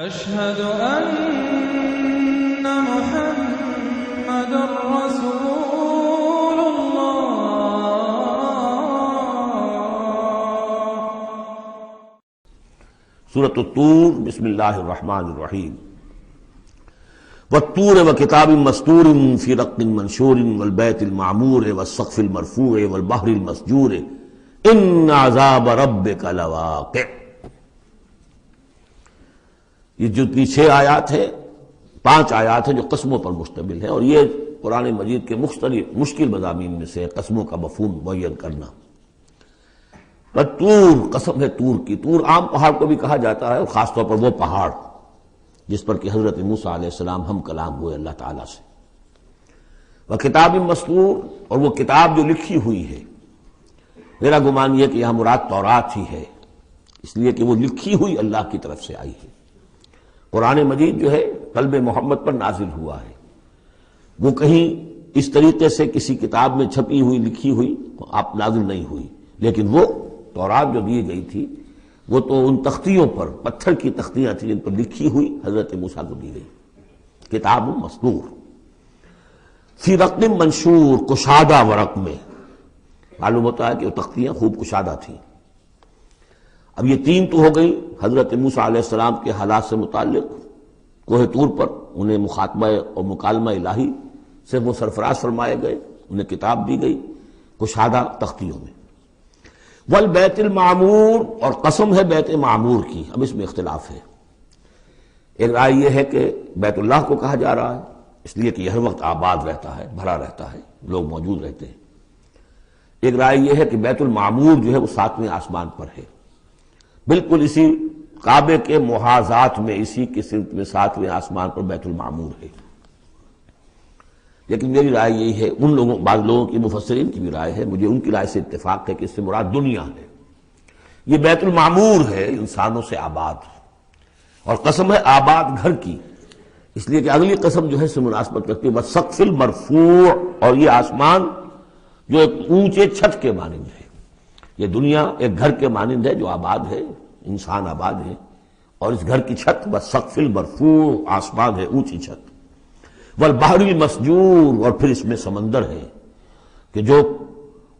أشهد أن محمد رسول الله۔ سورۃ الطور، بسم اللہ الرحمن الرحیم۔ والطور وکتاب مسطور فی رق منشور والبیت المعمور والسقف المرفوع والبحر المسجور ان عذاب ربک لواقع۔ یہ جتنی 6 آیات ہیں، 5 آیات ہیں جو قسموں پر مشتمل ہیں، اور یہ قرآن مجید کے مختلف مشکل مضامین میں سے قسموں کا مفہوم معین کرنا۔ طور، قسم ہے طور کی۔ طور عام پہاڑ کو بھی کہا جاتا ہے، اور خاص طور پر وہ پہاڑ جس پر کہ حضرت موسیٰ علیہ السلام ہم کلام ہوئے اللہ تعالیٰ سے۔ وہ کتاب مسطور، اور وہ کتاب جو لکھی ہوئی ہے۔ میرا گمان یہ کہ یہاں مراد تورات ہی ہے، اس لیے کہ وہ لکھی ہوئی اللہ کی طرف سے آئی ہے۔ قرآن مجید جو ہے قلب محمد پر نازل ہوا ہے، وہ کہیں اس طریقے سے کسی کتاب میں چھپی ہوئی لکھی ہوئی آپ نازل نہیں ہوئی، لیکن وہ تورات جو دی گئی تھی وہ تو ان تختیوں پر، پتھر کی تختیاں تھیں جن پر لکھی ہوئی حضرت موسیٰ کو دی گئی۔ کتاب مسطور فی رق منشور، کشادہ ورق میں۔ معلوم ہوتا ہے کہ وہ تختیاں خوب کشادہ تھیں۔ اب یہ 3 تو ہو گئی حضرت موسیٰ علیہ السلام کے حالات سے متعلق۔ کوہ طور پر انہیں مخاطبہ اور مکالمہ الہی سے وہ سرفراز فرمائے گئے، انہیں کتاب دی گئی کشادہ تختیوں میں۔ والبیت المعمور، اور قسم ہے بیت معمور کی۔ اب اس میں اختلاف ہے۔ ایک رائے یہ ہے کہ بیت اللہ کو کہا جا رہا ہے، اس لیے کہ یہ ہر وقت آباد رہتا ہے، بھرا رہتا ہے، لوگ موجود رہتے ہیں۔ ایک رائے یہ ہے کہ بیت المعمور جو ہے وہ 7ویں آسمان پر ہے، بالکل اسی کعبے کے محاذات میں، اسی کی سمت میں 7ویں آسمان پر بیت المعمور ہے۔ لیکن میری رائے یہی ہے، ان لوگوں، بعض لوگوں کی، مفسرین کی بھی رائے ہے، مجھے ان کی رائے سے اتفاق ہے کہ اس سے مراد دنیا ہے۔ یہ بیت المعمور ہے انسانوں سے آباد، اور قسم ہے آباد گھر کی، اس لیے کہ اگلی قسم جو ہے اس سے مناسبت رکھتی ہے والسقف المرفوع، اور یہ آسمان جو ایک اونچے چھت کے مانند ہے۔ یہ دنیا ایک گھر کے مانند ہے جو آباد ہے، انسان آباد ہے، اور اس گھر کی چھت والسقف المرفوع، آسمان ہے، اونچی چھت۔ والبحر المسجور، اور پھر اس میں سمندر ہے کہ جو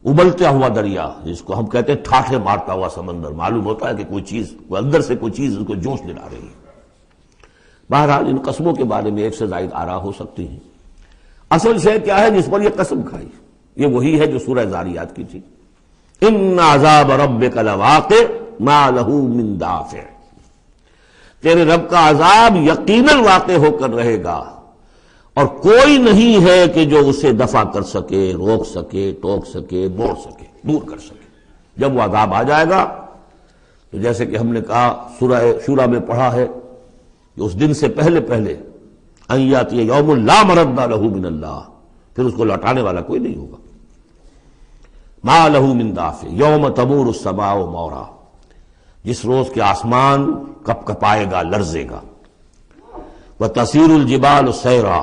ابلتا ہوا دریا، جس کو ہم کہتے ہیں ٹھاٹھے مارتا ہوا سمندر، معلوم ہوتا ہے کہ کوئی چیز، اندر سے کوئی چیز اس کو جوش دلا رہی ہے۔ بہرحال ان قسموں کے بارے میں 1 سے زائد آراء ہو سکتی ہیں۔ اصل شے کیا ہے جس پر یہ قسم کھائی؟ یہ وہی ہے جو سورہ ذاریات کی تھی، ان عذاب ربک لواقع ما لہ من دافع۔ تیرے رب کا عذاب یقیناً واقع ہو کر رہے گا، اور کوئی نہیں ہے کہ جو اسے دفع کر سکے، روک سکے، ٹوک سکے، موڑ سکے، دور کر سکے۔ جب وہ عذاب آ جائے گا تو جیسے کہ ہم نے کہا سورہ شورى میں پڑھا ہے کہ اس دن سے پہلے ان یاتی یوم لا مرد لہ من اللہ، پھر اس کو لوٹانے والا کوئی نہیں ہوگا۔ ما لہ من دافع یوم تمور السماء مورا، جس روز کے آسمان کپ کپائے گا، لرزے گا۔ وَتَسِيرُ الْجِبَالُ سَيْرًا،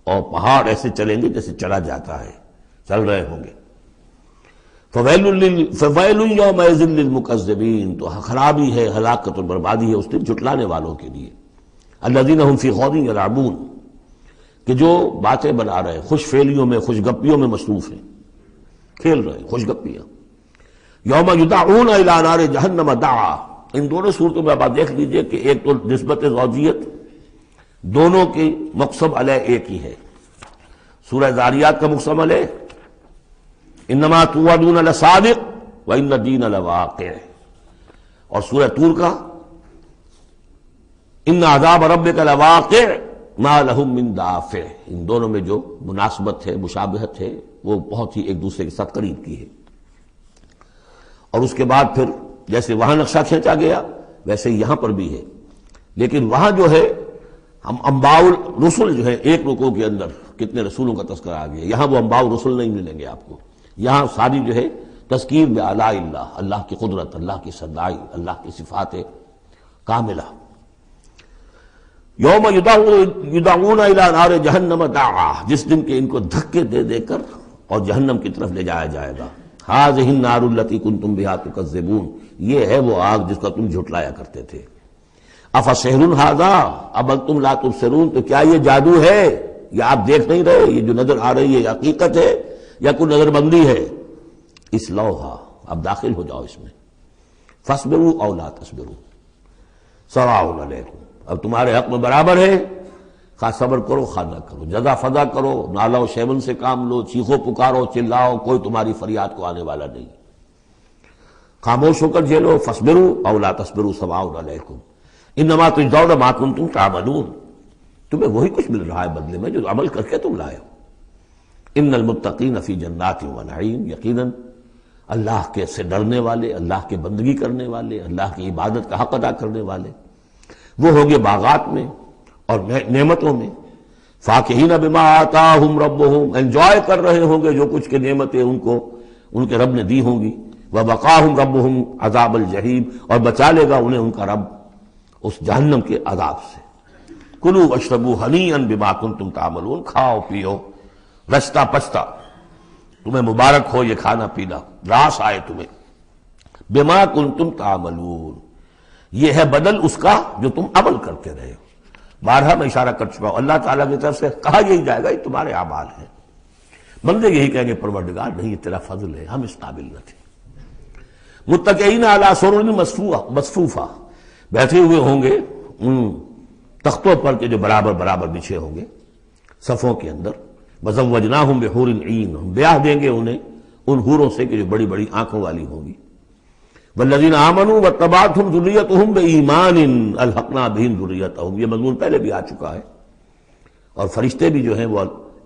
اور پہاڑ ایسے چلیں گے جیسے چلا جاتا ہے، چل رہے ہوں گے۔ فَوَيْلٌ يَوْمَئِذٍ لِّلْمُكَذِّبِينَ، تو خرابی ہے، ہلاکت اور بربادی ہے اس دن جھٹلانے والوں کے لیے۔ الَّذِينَ هُمْ فِي خَوْضٍ يَلْعَبُونَ، کہ جو باتیں بنا رہے ہیں، خوش فعلیوں میں، خوش گپیوں میں مصروف ہیں، کھیل رہے ہیں خوش گپیاں۔ یوم یدعون الی نار جہنم دعا، ان دونوں صورتوں میں آپ دیکھ لیجئے کہ ایک تو نسبت زوجیت، دونوں کی مقسم علیہ ایک ہی ہے۔ سورہ ذاریات کا مقسم علیہ انما توعدون لصادق وان الدین لواقع، اور سورہ طور کا ان عذاب ربک لواقع ما لہ من دافع۔ ان دونوں میں جو مناسبت ہے، مشابہت ہے، وہ بہت ہی ایک دوسرے کے ساتھ قریب کی ہے۔ اور اس کے بعد پھر جیسے وہاں نقشہ کھینچا گیا ویسے یہاں پر بھی ہے، لیکن وہاں جو ہے ہم انباء الرسل جو ہے، ایک رکوع کے اندر کتنے رسولوں کا تذکرہ آ گیا، یہاں وہ انباء الرسل نہیں ملیں گے آپ کو۔ یہاں ساری جو ہے تذکیر بآلاء اللہ، اللہ کی قدرت، اللہ کی صدائی، اللہ کی صفات کاملہ۔ یوم یدعون الی نار جہنم دعا، جس دن کے ان کو دھکے دے دے کر اور جہنم کی طرف لے جایا جائے گا۔ ھذہ النار التی کنتم بہا تکذبون، یہ ہے وہ آگ جس کا تم جھٹلایا کرتے تھے۔ افسحر ھذا اب انتم لا تبصرون، تو کیا یہ جادو ہے، یا آپ دیکھ نہیں رہے، یہ جو نظر آ رہی ہے یہ حقیقت ہے یا کوئی نظر بندی ہے؟ اصلوھا، اب داخل ہو جاؤ اس میں، فاصبروا او لا تصبروا سواء علیکم، اب تمہارے حق میں برابر ہے، خواہ صبر کرو خواہ نہ کرو، جزا فضا کرو، نالا و شیون سے کام لو، چیخو پکارو چلاؤ، کوئی تمہاری فریاد کو آنے والا نہیں، خاموش ہو کر جھیلو، فاصبروا او لا تصبروا سواء علیکم انما تجزون ما کنتم تعملون، تمہیں وہی کچھ مل رہا ہے بدلے میں جو عمل کر کے تم لائے ہو۔ ان المتقین فی جنات و نعیم، یقیناً اللہ کے سے ڈرنے والے، اللہ کے بندگی کرنے والے، اللہ کی عبادت کا حق ادا کرنے والے، وہ ہوں گے باغات میں اور نعمتوں میں، فاکہین بما آتاہم ربہم، انجوائے کر رہے ہوں گے جو کچھ کے نعمتیں ان کو ان کے رب نے دی ہوں گی، وبقاہم ربہم عذاب الجحیم، اور بچا لے گا انہیں ان کا رب اس جہنم کے عذاب سے۔ کلوا واشربوا ہنیئا بما کنتم تعملون، کھاؤ پیو رچتا پچتا، تمہیں مبارک ہو یہ کھانا پینا، راس آئے تمہیں، بما کنتم تعملون، یہ ہے بدل اس کا جو تم عمل کرتے رہے ہو۔ بارہا میں اشارہ کر چکا ہوں، اللہ تعالیٰ کی طرف سے کہا یہی جائے گا یہ تمہارے اعمال ہیں، بندے یہی کہیں گے پروردگار نہیں یہ تیرا فضل ہے، ہم اس قابل نہ تھے۔ متکئین علی سرر مصفوفہ، بیٹھے ہوئے ہوں گے ان تختوں پر کے جو برابر برابر بچھے ہوں گے صفوں کے اندر، وزوجناہم بحور عین، ہم بیاہ دیں گے انہیں ان حوروں سے کہ جو بڑی بڑی آنکھوں والی ہوں گی۔ والذین آمنوا واتبعتہم ذریتہم بایمان الحقنا بہم ذریتہم، یہ مضمون پہلے بھی آ چکا ہے، اور فرشتے بھی جو ہیں وہ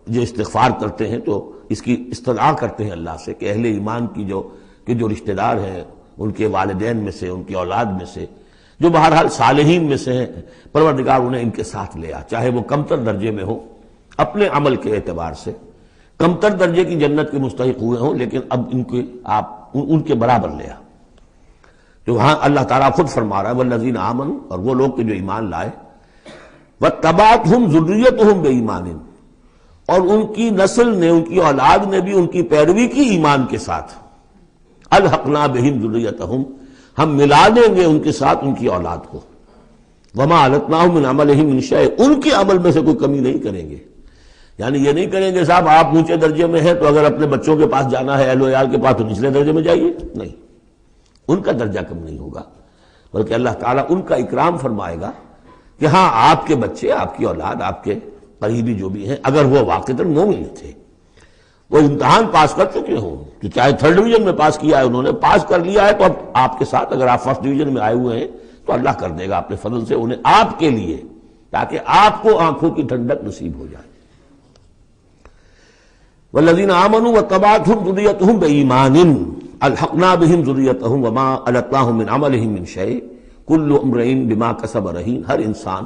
جو استغفار کرتے ہیں تو اس کی استدعا کرتے ہیں اللہ سے کہ اہل ایمان کی جو رشتہ دار ہیں، ان کے والدین میں سے، ان کی اولاد میں سے، جو بہرحال صالحین میں سے ہیں، پروردگار انہیں ان کے ساتھ لے آ، چاہے وہ کمتر درجے میں ہو اپنے عمل کے اعتبار سے، کمتر درجے کی جنت کے مستحق ہوئے ہوں، لیکن اب ان کے آپ ان کے برابر لے آ۔ تو وہاں اللہ تعالیٰ خود فرما رہا ہے والذین آمنوا، اور وہ لوگ کہ جو ایمان لائے، واتبعتہم ذریتہم بایمان، اور ان کی نسل نے، ان کی اولاد نے بھی ان کی پیروی کی ایمان کے ساتھ، الحقنا بہم ذریتہم، ہم ملا دیں گے ان کے ساتھ ان کی اولاد کو، وما التناہم من عملہم من شیء، ان کے عمل میں سے کوئی کمی نہیں کریں گے، یعنی یہ نہیں کریں گے صاحب آپ اونچے درجے میں ہیں تو اگر اپنے بچوں کے پاس جانا ہے اہل و عیال کے پاس تو نچلے درجے میں جائیے، نہیں، ان کا درجہ کم نہیں ہوگا، بلکہ اللہ تعالیٰ ان کا اکرام فرمائے گا کہ ہاں آپ کے بچے، آپ کی اولاد، آپ کے قریبی جو بھی ہیں، اگر وہ واقعتاً مومن تھے، وہ امتحان پاس کر چکے ہوں، کہ چاہے 3rd ڈویژن میں پاس کیا ہے انہوں نے، پاس کر لیا ہے، تو اب آپ کے ساتھ اگر آپ 1st ڈویژن میں آئے ہوئے ہیں تو اللہ کر دے گا اپنے فضل سے انہیں آپ کے لیے، تاکہ آپ کو آنکھوں کی ٹھنڈک نصیب ہو جائے۔ والذین آمنوا واتبعتہم ذریتہم بایمان الحقنا بہم ذریتہم وما التناہم من عملہم من شیء کل امرئ بما کسب رہین، ہر انسان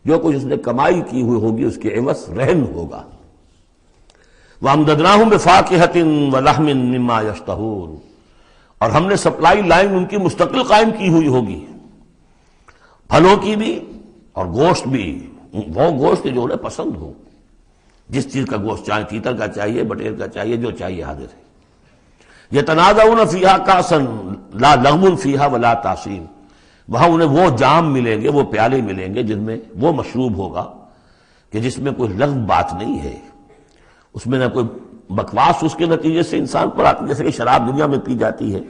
جو کچھ اس نے کمائی کی ہوئی ہوگی اس کے عوض رہن ہوگا۔ وَأَمْدَدْنَاهُمْ بِفَاكِهَةٍ وَلَحْمٍ مِّمَّا يَشْتَهُونَ، اور ہم نے سپلائی لائن ان کی مستقل قائم کی ہوئی ہوگی، پھلوں کی بھی اور گوشت بھی، وہ گوشت جو انہیں پسند ہو، جس چیز کا گوشت چاہے تیتر کا چاہیے، بٹیر کا چاہیے، جو چاہیے حاضر ہے۔ يَتَنَازَعُونَ فِيهَا كَأْسًا لَا لَغْوٌ فِيهَا وَلَا تَأْثِيمٌ، وہاں انہیں وہ جام ملیں گے، وہ پیالے ملیں گے جن میں وہ مشروب ہوگا کہ جس میں کوئی لغو بات نہیں ہے، اس میں نہ کوئی بکواس اس کے نتیجے سے انسان پر آتی جیسے کہ شراب دنیا میں پی جاتی ہے،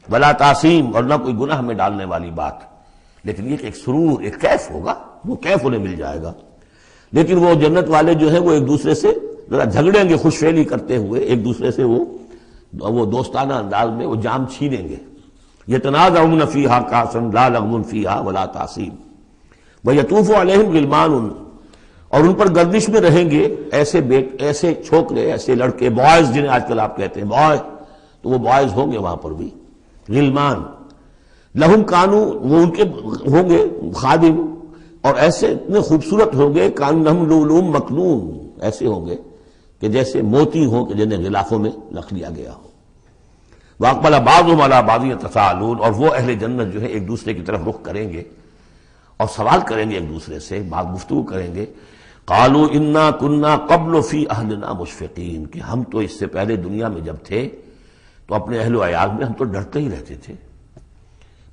ولا تعصیم، اور نہ کوئی گناہ میں ڈالنے والی بات، لیکن یہ کہ ایک سرور، ایک کیف ہوگا، وہ کیف انہیں مل جائے گا۔ لیکن وہ جنت والے جو ہیں وہ ایک دوسرے سے ذرا جھگڑیں گے، خوش فہمی کرتے ہوئے ایک دوسرے سے وہ دوستانہ انداز میں وہ جام چھینیں گے۔ یتنازعون فیہا کأسا لا لغو فیہا ولا تعصیم ویطوف علیہم غلمان، اور ان پر گردش میں رہیں گے ایسے چھوکرے، ایسے لڑکے، بوائز جنہیں آج کل آپ کہتے ہیں بوائے، تو وہ بوائز ہوں گے وہاں پر بھی، غلمان لہم کانو، وہ ان کے ہوں گے خادم، اور ایسے اتنے خوبصورت ہوں گے کانہم لؤلؤ مکنون، ایسے ہوں گے کہ جیسے موتی ہوں کہ جنہیں غلافوں میں رکھ لیا گیا ہو۔ واقبل بعضهم علی بعض یتساءلون، اور وہ اہل جنت جو ہے ایک دوسرے کی طرف رخ کریں گے اور سوال کریں گے ایک دوسرے سے، بات گفتگو کریں گے، قالوا انا كنا قبل فی اہلنا مشفقین، کہ ہم تو اس سے پہلے دنیا میں جب تھے تو اپنے اہل و عیال میں ہم تو ڈرتے ہی رہتے تھے،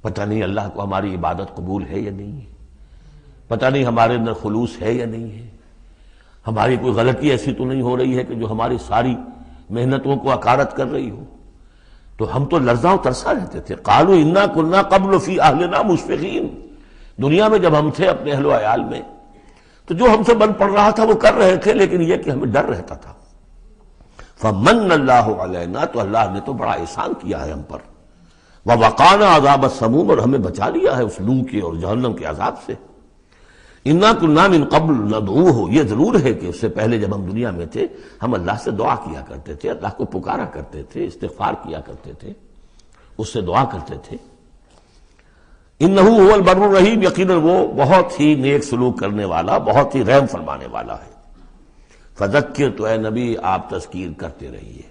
پتہ نہیں اللہ کو ہماری عبادت قبول ہے یا نہیں ہے، پتہ نہیں ہمارے اندر خلوص ہے یا نہیں ہے، ہماری کوئی غلطی ایسی تو نہیں ہو رہی ہے کہ جو ہماری ساری محنتوں کو اکارت کر رہی ہو۔ تو ہم تو لرزاں و ترسا رہتے تھے۔ قالوا انا كنا قبل فی اہلنا مشفقین، دنیا میں جب ہم تھے اپنے اہل و عیال میں تو جو ہم سے بن پڑ رہا تھا وہ کر رہے تھے، لیکن یہ کہ ہمیں ڈر رہتا تھا۔ فمن اللہ علینا، تو اللہ نے تو بڑا احسان کیا ہے ہم پر، ووقانا عذاب السموم، اور ہمیں بچا لیا ہے اس لو کے اور جہنم کے عذاب سے۔ انا كنا من قبل ندعوہ، یہ ضرور ہے کہ اس سے پہلے جب ہم دنیا میں تھے ہم اللہ سے دعا کیا کرتے تھے، اللہ کو پکارا کرتے تھے، استغفار کیا کرتے تھے، اس سے دعا کرتے تھے۔ انہ هو البر الرحیم، یقیناً وہ بہت ہی نیک سلوک کرنے والا، بہت ہی رحم فرمانے والا ہے۔ فذکر، تو اے نبی آپ تذکیر کرتے رہیے۔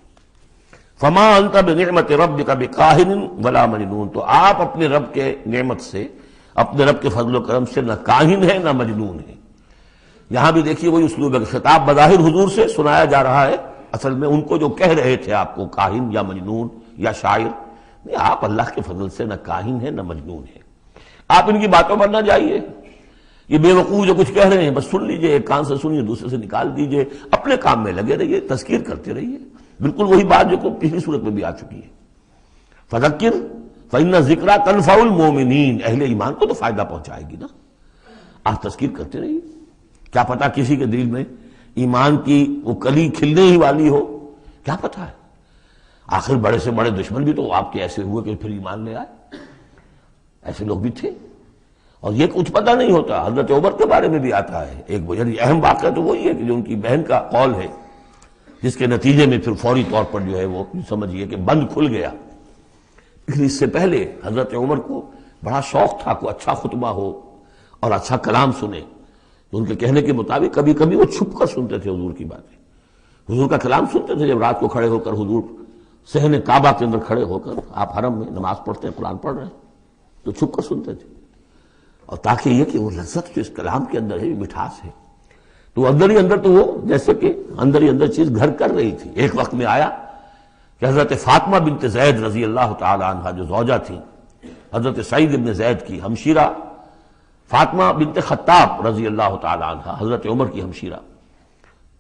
فما انت بنعمت ربک بکاہن ولا مجنون، تو آپ اپنے رب کے نعمت سے، اپنے رب کے فضل و کرم سے نہ کاہن ہے نہ مجنون ہے۔ یہاں بھی دیکھیے وہی اسلوب ہے، خطاب بظاہر حضور سے سنایا جا رہا ہے، اصل میں ان کو جو کہہ رہے تھے آپ کو کاہن یا مجنون یا شاعر، نہیں، آپ اللہ کے فضل سے نہ کاہن ہے نہ مجنون ہے۔ آپ ان کی باتوں پر نہ جائیے، یہ بے وقوف جو کچھ کہہ رہے ہیں بس سن لیجئے، ایک کان سے سنیے دوسرے سے نکال دیجئے، اپنے کام میں لگے رہیے، تذکیر کرتے رہیے، بالکل وہی بات جو پچھلی صورت میں بھی آ چکی ہے۔ فذکر فإن ذکرہ تنفع المؤمنین، اہل ایمان کو تو فائدہ پہنچائے گی نا، آپ تذکیر کرتے رہیے، کیا پتا کسی کے دل میں ایمان کی وہ کلی کھلنے ہی والی ہو، کیا پتا ہے، آخر بڑے سے بڑے دشمن بھی تو آپ کے ایسے ہوئے کہ پھر ایمان لے آئے، ایسے لوگ بھی تھے، اور یہ کچھ پتہ نہیں ہوتا۔ حضرت عمر کے بارے میں بھی آتا ہے ایک بڑی اہم واقعہ، تو وہی ہے کہ جو ان کی بہن کا قول ہے، جس کے نتیجے میں پھر فوری طور پر جو ہے وہ سمجھیے کہ بند کھل گیا۔ لیکن اس سے پہلے حضرت عمر کو بڑا شوق تھا کوئی اچھا خطبہ ہو اور اچھا کلام سنے، تو ان کے کہنے کے مطابق کبھی کبھی وہ چھپ کر سنتے تھے حضور کی باتیں، حضور کا کلام سنتے تھے جب رات کو کھڑے ہو کر حضور صحن کعبہ کے اندر کھڑے ہو کر، آپ حرم میں نماز پڑھتے ہیں، قرآن پڑھ رہے ہیں، تو چھپ کر سنتے تھے، اور تاکہ یہ کہ وہ لذت جو اس کلام کے اندر ہے، مٹھاس ہے، تو اندر ہی اندر تو وہ جیسے کہ اندر ہی اندر چیز گھر کر رہی تھی۔ ایک وقت میں آیا کہ حضرت فاطمہ بنت زید رضی اللہ تعالی عنہ جو زوجہ تھی حضرت سعید بن زید کی ہمشیرہ، فاطمہ بنت خطاب رضی اللہ تعالی عنہ حضرت عمر کی ہمشیرہ،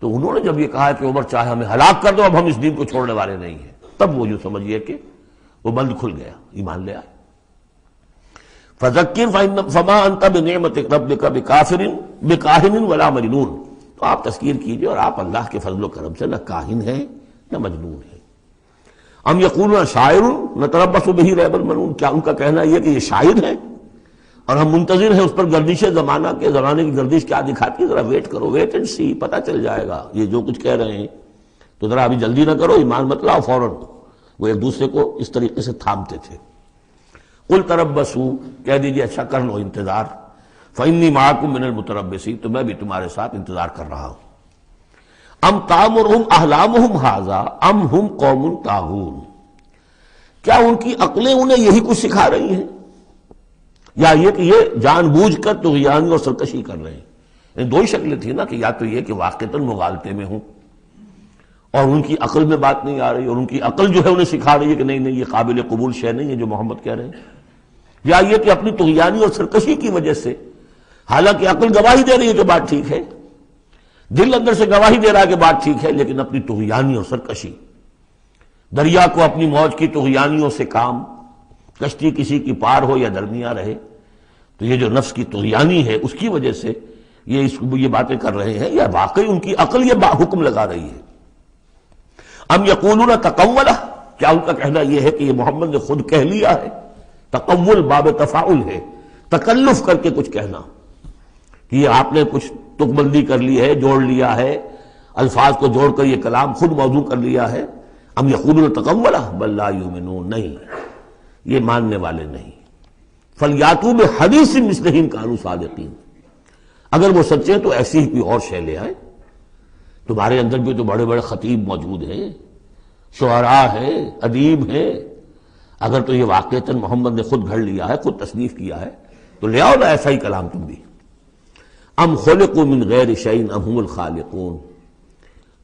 تو انہوں نے جب یہ کہا کہ عمر چاہے ہمیں ہلاک کر دو، اب ہم اس دین کو چھوڑنے والے نہیں ہیں، تب وہ جو سمجھیے کہ وہ بند کھل گیا، ایمان لے آئے۔ فذکر فما انت بنعمت ربک بکاہن ولا مجنون، تو آپ تذکیر کیجئے اور آپ اللہ کے فضل و کرم سے نہ کاہن ہیں نہ مجنون ہیں۔ ام یقولون شاعر نتربص بہ ریب المنون، کیا ان کا کہنا یہ کہ یہ شاعر ہے اور ہم منتظر ہیں اس پر گردش زمانہ کے، زمانے کی گردش کیا دکھاتی ہے، ذرا ویٹ کرو، ویٹ اینڈ سی، پتہ چل جائے گا یہ جو کچھ کہہ رہے ہیں، تو ذرا ابھی جلدی نہ کرو، ایمان مت لاؤ فوراً۔ وہ ایک دوسرے کو اس طریقے سے تھامتے تھے۔ قل تربصوا، کہہ دیجیے اچھا کر لو انتظار، فإنی معکم من المتربصین، تو میں بھی تمہارے ساتھ انتظار کر رہا ہوں۔ ام تامرہم احلامہم ھذا ام ہم قوم طاغون، کیا ان کی عقلیں انہیں یہی کچھ سکھا رہی ہیں، یا یہ کہ یہ جان بوجھ کر طغیان اور سرکشی کر رہے ہیں؟ دو ہی شکلیں تھیں نا، کہ یا تو یہ کہ واقعتاً مغالطے میں ہوں اور ان کی عقل میں بات نہیں آ رہی، اور ان کی عقل جو ہے انہیں سکھا رہی ہے کہ نہیں نہیں یہ قابل قبول شے نہیں ہے جو محمد کہہ رہے ہیں، یا یہ کہ اپنی طغیانی اور سرکشی کی وجہ سے، حالانکہ عقل گواہی دے رہی ہے کہ بات ٹھیک ہے، دل اندر سے گواہی دے رہا ہے کہ بات ٹھیک ہے، لیکن اپنی طغیانی اور سرکشی، دریا کو اپنی موج کی طغیانیوں سے کام، کشتی کسی کی پار ہو یا درمیاں رہے، تو یہ جو نفس کی طغیانی ہے اس کی وجہ سے یہ باتیں کر رہے ہیں، یا واقعی ان کی عقل یہ حکم لگا رہی ہے؟ ام یقولون تقولہ، کیا ان کا کہنا یہ ہے کہ یہ محمد نے خود کہہ لیا ہے؟ تقول باب تفاعل ہے، تکلف کر کے کچھ کہنا، کہ یہ آپ نے کچھ تک بندی کر لی ہے، جوڑ لیا ہے، الفاظ کو جوڑ کر یہ کلام خود موضوع کر لیا ہے۔ ام یقولون تقولہ بل لا یؤمنون، نہیں یہ ماننے والے نہیں۔ فلیاتوا بحدیث مثلہ ان کانوا صادقین، اگر وہ سچے ہیں تو ایسی ہی کوئی اور شے لے آئے، تمہارے اندر بھی تو بڑے بڑے خطیب موجود ہیں، شعراء ہیں، ادیب ہیں، اگر تو یہ واقعتاً محمد نے خود گھڑ لیا ہے، خود تصنیف کیا ہے، تو لے آؤ نا ایسا ہی کلام تم بھی۔ ام خلقوا من غیر شیء ام هم الخالقون،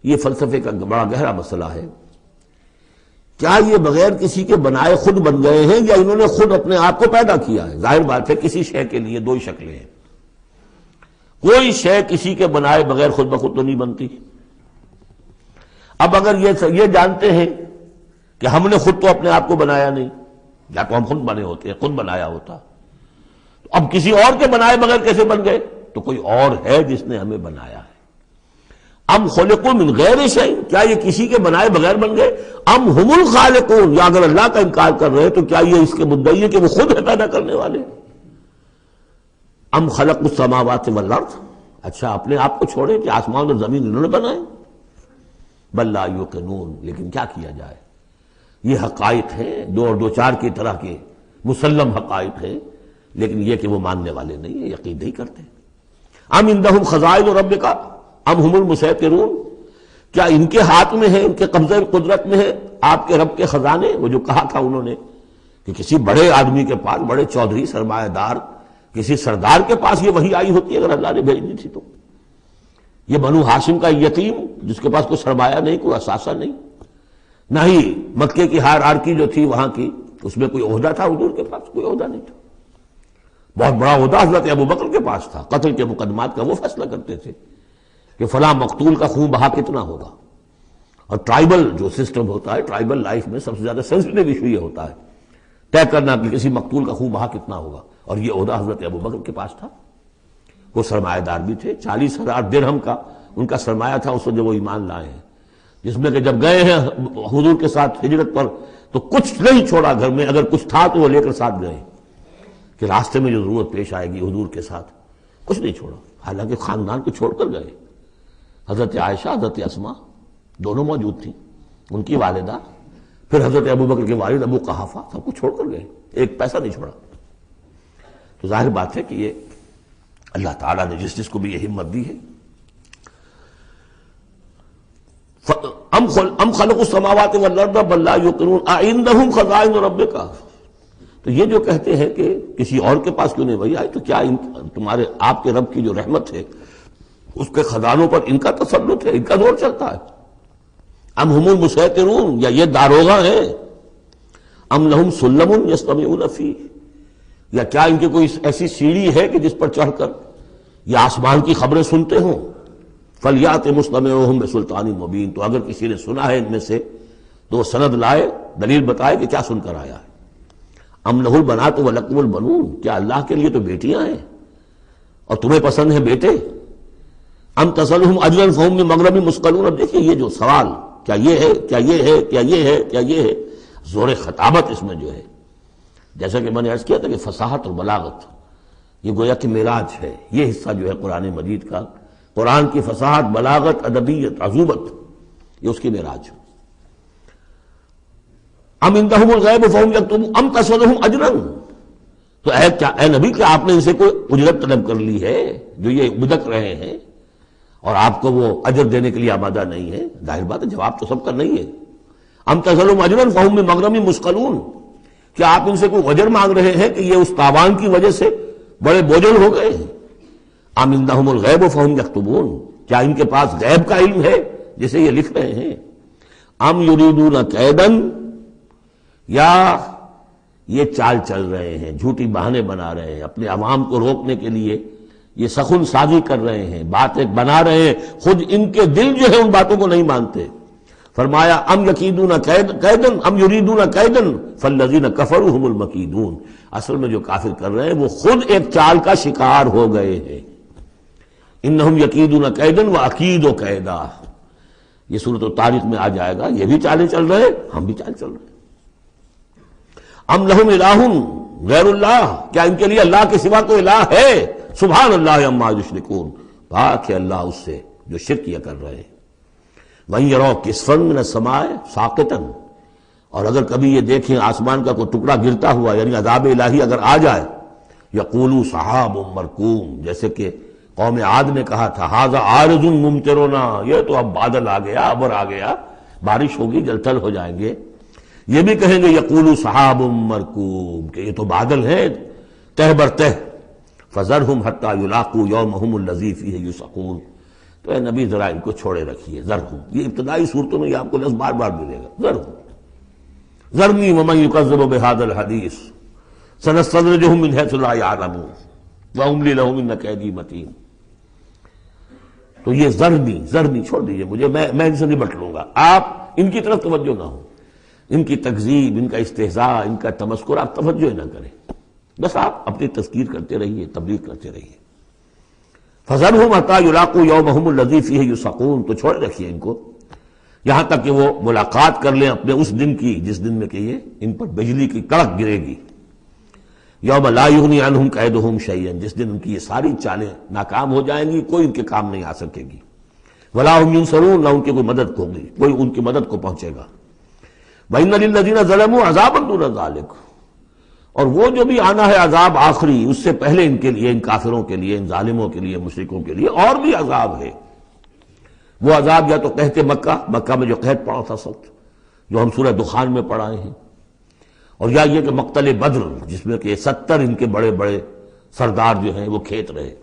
یہ فلسفے کا بڑا گہرا مسئلہ ہے، کیا یہ بغیر کسی کے بنائے خود بن گئے ہیں، یا انہوں نے خود اپنے آپ کو پیدا کیا ہے؟ ظاہر بات ہے کسی شے کے لیے دو ہی شکلیں ہیں، کوئی شے کسی کے بنائے بغیر خود بخود تو نہیں بنتی۔ اب اگر یہ جانتے ہیں کہ ہم نے خود تو اپنے آپ کو بنایا نہیں، یا تو ہم خود بنے ہوتے ہیں، خود بنایا ہوتا، تو اب کسی اور کے بنائے بغیر کیسے بن گئے؟ تو کوئی اور ہے جس نے ہمیں بنایا ہے۔ ام خلقوا من غیر شیء، کیا یہ کسی کے بنائے بغیر بن گئے؟ ام ہم الخالقون، یا اگر اللہ کا انکار کر رہے ہیں تو کیا یہ اس کے مدعی ہے کہ وہ خود ہے پیدا کرنے والے؟ ام خلقوا السماوات والارض، اچھا اپنے آپ کو چھوڑے کہ آسمان اور زمین انہوں نے بنائے؟ بل لا یوقنون، لیکن کیا کیا جائے، یہ حقائق ہیں دو اور دو چار کی طرح کے مسلم حقائق ہیں، لیکن یہ کہ وہ ماننے والے نہیں ہیں، یقین نہیں کرتے۔ ام عندہم خزائن ربک ام ہم المسیطرون، کیا ان کے ہاتھ میں ہے، ان کے قبضہ قدرت میں ہے آپ کے رب کے خزانے؟ وہ جو کہا تھا انہوں نے کہ کسی بڑے آدمی کے پاس، بڑے چودھری سرمایہ دار کسی سردار کے پاس یہ وحی آئی ہوتی اگر اللہ نے بھیجنی تھی تو۔ یہ بنو ہاشم کا یتیم جس کے پاس کوئی سرمایہ نہیں، کوئی اثاثہ نہیں، نہ ہی مکے کی ہائرارکی جو تھی وہاں کی اس میں کوئی عہدہ تھا، حضور کے پاس کوئی عہدہ نہیں تھا۔ بہت بڑا عہدہ حضرت ابوبکر کے پاس تھا، قتل کے مقدمات کا وہ فیصلہ کرتے تھے کہ فلاں مقتول کا خون بہا کتنا ہوگا۔ اور ٹرائبل جو سسٹم ہوتا ہے، ٹرائبل لائف میں سب سے زیادہ سینسٹیو ایشو یہ ہوتا ہے طے کرنا کہ کسی مقتول کا خون بہا کتنا ہوگا، اور یہ عہدہ حضرت ابوبکر کے پاس تھا۔ وہ سرمایہ دار بھی تھے، 40,000 درہم کا ان کا سرمایہ تھا اس وقت جب وہ ایمان لائے ہیں، جس میں کہ جب گئے ہیں حضور کے ساتھ ہجرت پر تو کچھ نہیں چھوڑا گھر میں، اگر کچھ تھا تو وہ لے کر ساتھ گئے کہ راستے میں جو ضرورت پیش آئے گی حضور کے ساتھ، کچھ نہیں چھوڑا، حالانکہ خاندان کو چھوڑ کر گئے۔ حضرت عائشہ، حضرت اسماء دونوں موجود تھیں، ان کی والدہ، پھر حضرت ابوبکر کے والد ابو قحافہ، سب کو چھوڑ کر گئے، ایک پیسہ نہیں چھوڑا۔ تو ظاہر بات ہے کہ یہ اللہ تعالیٰ نے جس کو بھی یہ ہمت دی ہے۔ ام خلقوا السماوات والارض بل لا یوقنون اعندہم خزائن ربک، تو یہ جو کہتے ہیں کہ کسی اور کے پاس کیوں نہیں وہی آئی، تو کیا تمہارے آپ کے رب کی جو رحمت ہے اس کے خزانوں پر ان کا تسلط ہے، ان کا زور چلتا ہے؟ ام ہم المسیطرون، یا یہ داروغہ ہیں؟ ام لہم سلم یستمعون فیہ، یا کیا ان کی کوئی ایسی سیڑھی ہے کہ جس پر چڑھ کر یہ آسمان کی خبریں سنتے ہوں؟ فلیات مستمعہم بسلطان مبین، تو اگر کسی نے سنا ہے ان میں سے تو وہ سند لائے، دلیل بتائے کہ کیا سن کر آیا ہے۔ ام لہ البنات ولکم البنون، کیا اللہ کے لیے تو بیٹیاں ہیں اور تمہیں پسند ہیں بیٹے؟ ام تسألہم اجرا فہم من مغرم مثقلون، اب دیکھیے یہ جو سوال، کیا یہ ہے، کیا یہ ہے، کیا یہ ہے، کیا یہ ہے، زور خطابت اس میں جو ہے، جیسا کہ میں نے عرض کیا تھا کہ فصاحت اور بلاغت یہ گویا کہ معراج ہے، یہ حصہ جو ہے قرآن مجید کا، قرآن کی فصاحت، بلاغت، ادبیت، عذوبت، یہ اس کی معراج۔ ام عندہم الغیب فہم یکتبون ام تسألہم اجرا، تو اے نبی کیا آپ نے ان سے کوئی اجرت طلب کر لی ہے جو یہ بدک رہے ہیں اور آپ کو وہ اجر دینے کے لیے آمادہ نہیں ہے؟ ظاہر بات ہے جواب تو سب کا نہیں ہے۔ ام تسألہم اجرا فہم من مغرم مثقلون، کیا آپ ان سے کوئی اجر مانگ رہے ہیں کہ یہ اس تاوان کی وجہ سے بڑے بوجھل ہو گئے ہیں؟ ام عندہم الغیب فہم یکتبون، کیا ان کے پاس غیب کا علم ہے جسے یہ لکھ رہے ہیں؟ ام یریدون کیدا، یا یہ چال چل رہے ہیں، جھوٹی بہانے بنا رہے ہیں اپنے عوام کو روکنے کے لیے، یہ سخن سازی کر رہے ہیں، باتیں بنا رہے ہیں، خود ان کے دل جو ہے ان باتوں کو نہیں مانتے۔ فرمایا ام یکیدون کیدا ام یریدون کیدا فالذین کفروا هم المکیدون، اصل میں جو کافر کر رہے ہیں وہ خود ایک چال کا شکار ہو گئے ہیں۔ انہم یکیدون کیدا واکید کیدا، یہ سورۃ الطارق میں آ جائے گا، یہ بھی چالیں چل رہے ہیں، ہم بھی چال چل رہے ہیں۔ ام لہم الہ غیر اللہ، کیا ان کے لیے اللہ کے سوا کوئی الہ ہے؟ سبحان اللہ عما یشرکون، پاک ہے اللہ اس سے جو شرک کیا کر رہے ہیں۔ وَإِن يَرَوْا كِسْفًا مِّنَ السَّمَاءِ سَاقِطًا، اور اگر کبھی یہ دیکھیں آسمان کا کوئی ٹکڑا گرتا ہوا، یعنی عذاب الہی اگر آ جائے، یقولوا سحاب مرکوم، جیسے کہ قوم عاد نے کہا تھا ھذا عارض ممطرنا، یہ تو اب بادل آ گیا، ابر آ گیا، بارش ہوگی، جل تھل ہو جائیں گے۔ یہ بھی کہیں گے یقولوا سحاب مرکوم، کہ یہ تو بادل ہے تہ بر تہ، فذرہم حتی یلاقوا یومہم الذی فیہ یوسقون، تو اے نبی ذرا ان کو چھوڑے رکھیے، ذرہم، یہ ابتدائی صورتوں میں یہ آپ کو لفظ بار بار ملے گا، ذرہم، ذرنی ومن یکذب بہذا الحدیث سنستدرجہم من حیث لا یعلمون واملی لہم ان کیدی متین۔ تو یہ زرنی چھوڑ دیجئے مجھے، میں ان سے نبٹ لوں گا، آپ ان کی طرف توجہ نہ ہو، ان کی تکذیب، ان کا استہزاء، ان کا تمسخر آپ توجہ نہ کریں، بس آپ اپنی تذکیر کرتے رہیے، تبلیغ کرتے رہیے۔ فَذَرْهُمْ حَتَّىٰ يُلَاقُوا يَوْمَهُمُ الَّذِي فِيهِ يُوعَدُونَ، تو چھوڑ رکھیے ان کو یہاں تک کہ وہ ملاقات کر لیں اپنے اس دن کی جس دن میں کہ یہ ان پر بجلی کی کڑک گرے گی۔ یوم لا یغنی عنہم کیدہم شیئا، جس دن ان کی یہ ساری چالیں ناکام ہو جائیں گی، کوئی ان کے کام نہیں آ سکے گی۔ ولا ہم ینصرون، نہ ان کی کوئی مدد ہوگی، کوئی ان کی مدد کو پہنچے گا۔ وَإِنَّ لِلَّذِينَ ظَلَمُوا عَذَابًا دُونَ ذَلِكَ، اور وہ جو بھی آنا ہے عذاب آخری، اس سے پہلے ان کے لیے، ان کافروں کے لیے، ان ظالموں کے لیے، مشرکوں کے لیے اور بھی عذاب ہے۔ وہ عذاب یا تو قحط مکہ میں جو قحط پڑا تھا سخت، جو ہم سورہ دخان میں پڑھائے ہیں، اور یا یہ کہ مقتل بدر جس میں کہ 70 ان کے بڑے بڑے سردار جو ہیں وہ کھیت رہے۔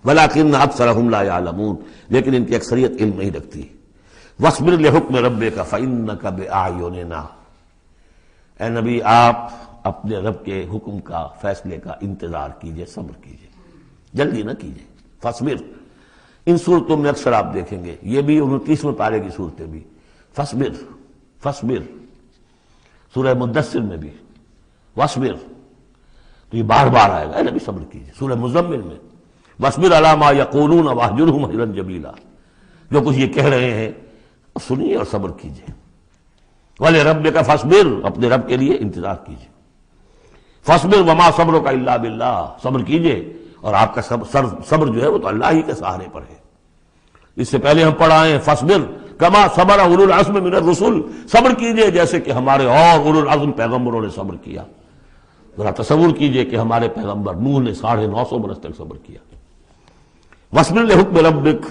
وَلَٰكِنَّ أَكْثَرَهُمْ لَا يَعْلَمُونَ، لیکن ان کی اکثریت علم نہیں رکھتی۔ وَاصْبِرْ لِحُكْمِ رَبِّكَ فَإِنَّكَ بِأَعْيُنِنَا، اے نبی آپ اپنے رب کے حکم کا، فیصلے کا انتظار کیجئے، صبر کیجئے، جلدی نہ کیجئے۔ فَاصْبِرْ، ان صورتوں میں اکثر آپ دیکھیں گے، یہ بھی 29ویں پارے کی صورتیں بھی، فَاصْبِرْ، سورہ مدثر میں بھی وَاصْبِرْ، تو یہ بار بار آئے گا، اے نبی صبر کیجئے۔ سورہ مزمل میں وَاصْبِرْ عَلَىٰ مَا يَقُولُونَ وَاهْجُرْهُمْ هَجْرًا جَمِيلًا، جو کچھ یہ کہہ رہے ہیں سنیے اور صبر کیجئے۔ وَلِرَبِّكَ فَاصْبِرْ، اپنے رب کے لیے انتظار کیجئے۔ فَاصْبِرْ وَمَا صَبْرُكَ إِلَّا بِاللَّهِ، صبر کیجئے اور آپ کا صبر جو ہے وہ تو اللہ ہی کے سہارے پر ہے۔ اس سے پہلے ہم پڑھائے ہیں فَاصْبِرْ کما صبر اولو العزم من الرسل، صبر کیجئے جیسے کہ ہمارے اور اولو العزم پیغمبروں نے صبر کیا۔ ذرا تصور کیجئے کہ ہمارے پیغمبر نوح نے 950 برس تک صبر کیا۔ وَاصْبِرْ لِحُكْمِ رَبِّكَ،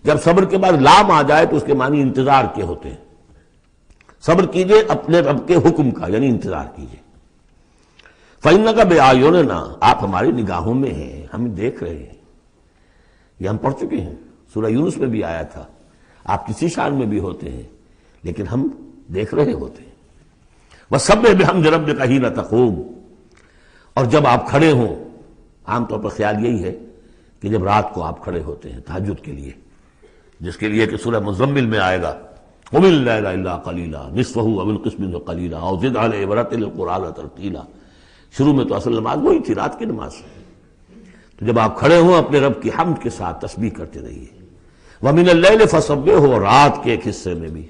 جب صبر کے بعد لام آ جائے تو اس کے معنی انتظار کے ہوتے ہیں۔ صبر کیجئے اپنے رب کے حکم کا، یعنی انتظار کیجئے۔ فَإِنَّكَ بِأَعْيُنِنَا، آپ ہماری نگاہوں میں ہیں، ہم دیکھ رہے ہیں۔ یہ ہم پڑھ چکے ہیں، سورہ یونس میں بھی آیا تھا، آپ کسی شان میں بھی ہوتے ہیں لیکن ہم دیکھ رہے ہوتے ہیں۔ وَسَبِّحْ بِحَمْدِ رَبِّكَ حِينَ تَقُومُ، اور جب آپ کھڑے ہوں، عام طور پر خیال یہی ہے کہ جب رات کو آپ کھڑے ہوتے ہیں تہجد کے لیے، جس کے لیے کہ سورہ مزمل میں آئے گا قُمِ اللَّيْلَ إِلَّا قَلِيلًا نِصْفَهُ أَوِ انقُصْ مِنْهُ قَلِيلًا أَوْ زِدْ عَلَيْهِ وَرَتِّلِ الْقُرْآنَ تَرْتِيلًا۔ شروع میں تو اصل نماز وہی تھی، رات کی نماز، تو جب آپ کھڑے ہوں اپنے رب کی حمد کے ساتھ تسبیح کرتے رہیے۔ وَمِنَ اللَّيْلِ فَسَبِّحْهُ، اور رات کے ایک حصے میں بھی،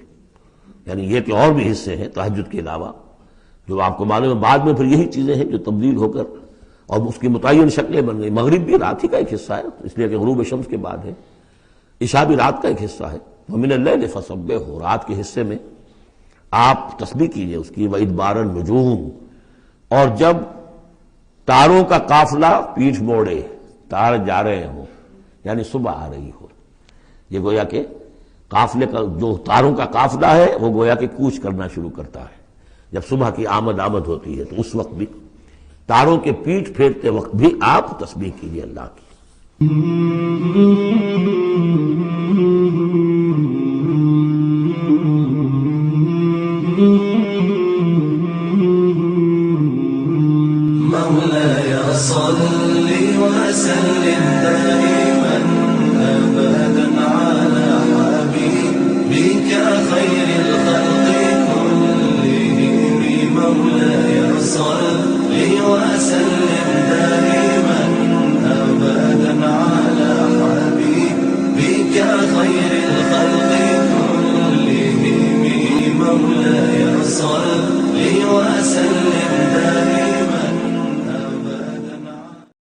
یعنی یہ کہ اور بھی حصے ہیں تہجد کے علاوہ، جو آپ کو معلوم ہے بعد میں پھر یہی چیزیں ہیں جو تبدیل ہو کر اور اس کی متعین شکلیں بن گئی۔ مغرب بھی رات ہی کا ایک حصہ ہے، اس لیے کہ غروب شمس کے بعد ہے، عشاء بھی رات کا ایک حصہ ہے۔ وَمِنَ اللَّيْلِ فَسَبِّحْهُ، رات کے حصے میں آپ تسبیح کیجئے اس کی۔ وَإِدْبَارَ النُّجُومِ، اور جب تاروں کا قافلہ پیٹھ موڑے، تار جا رہے ہوں، یعنی صبح آ رہی ہو، یہ گویا کہ قافلے کا جو تاروں کا قافلہ ہے وہ گویا کہ کوچ کرنا شروع کرتا ہے۔ جب صبح کی آمد ہوتی ہے تو اس وقت بھی، تاروں کے پیٹھ پھیرتے وقت بھی آپ تسبیح کیجئے اللہ کی۔ مولاي صل وسلم دائما أبدا على حبيبك خير الخلق كلهم، مولاي صل وسلم دائما أبدا على حبيبك خير الخلق كلهم، مولاي